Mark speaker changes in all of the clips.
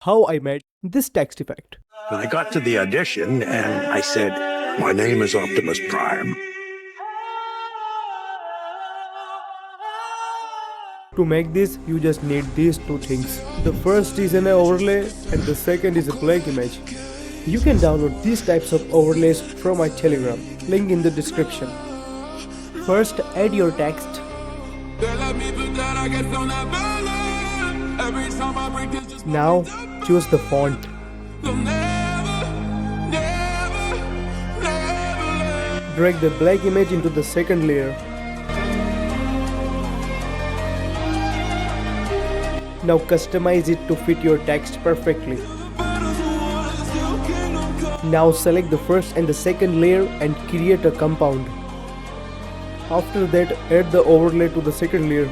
Speaker 1: how I made this text effect.
Speaker 2: I got to the audition and I said, "My name is Optimus Prime."
Speaker 1: To make this, you just need these two things. The first is an overlay and the second is a blank image. You can download these types of overlays from my Telegram, link in the description. First, add your text. Now, choose the font. Drag the black image into the second layer. Now customize it to fit your text perfectly. Now select the first and the second layer and create a compound. After that, add the overlay to the second layer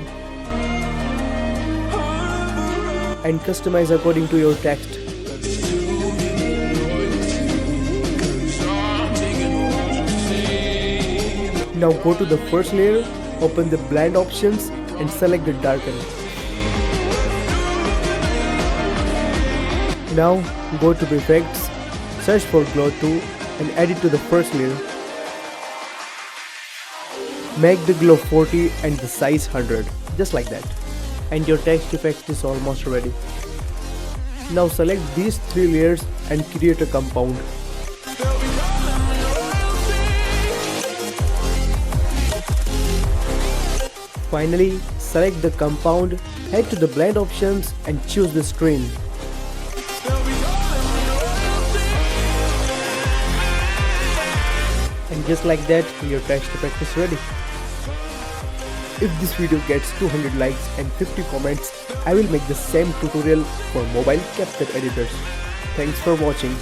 Speaker 1: and customize according to your text. Now go to the first layer, open the blend options and select the darken. Now go to effects, search for glow 2 and add it to the first layer. Make the glow 40 and the size 100, just like that. And your text effect is almost ready. Now select these 3 layers and create a compound. Finally, select the compound, head to the blend options and choose the screen. And just like that, your text effect is ready. If this video gets 200 likes and 50 comments, I will make the same tutorial for mobile Capcut editors. Thanks for watching.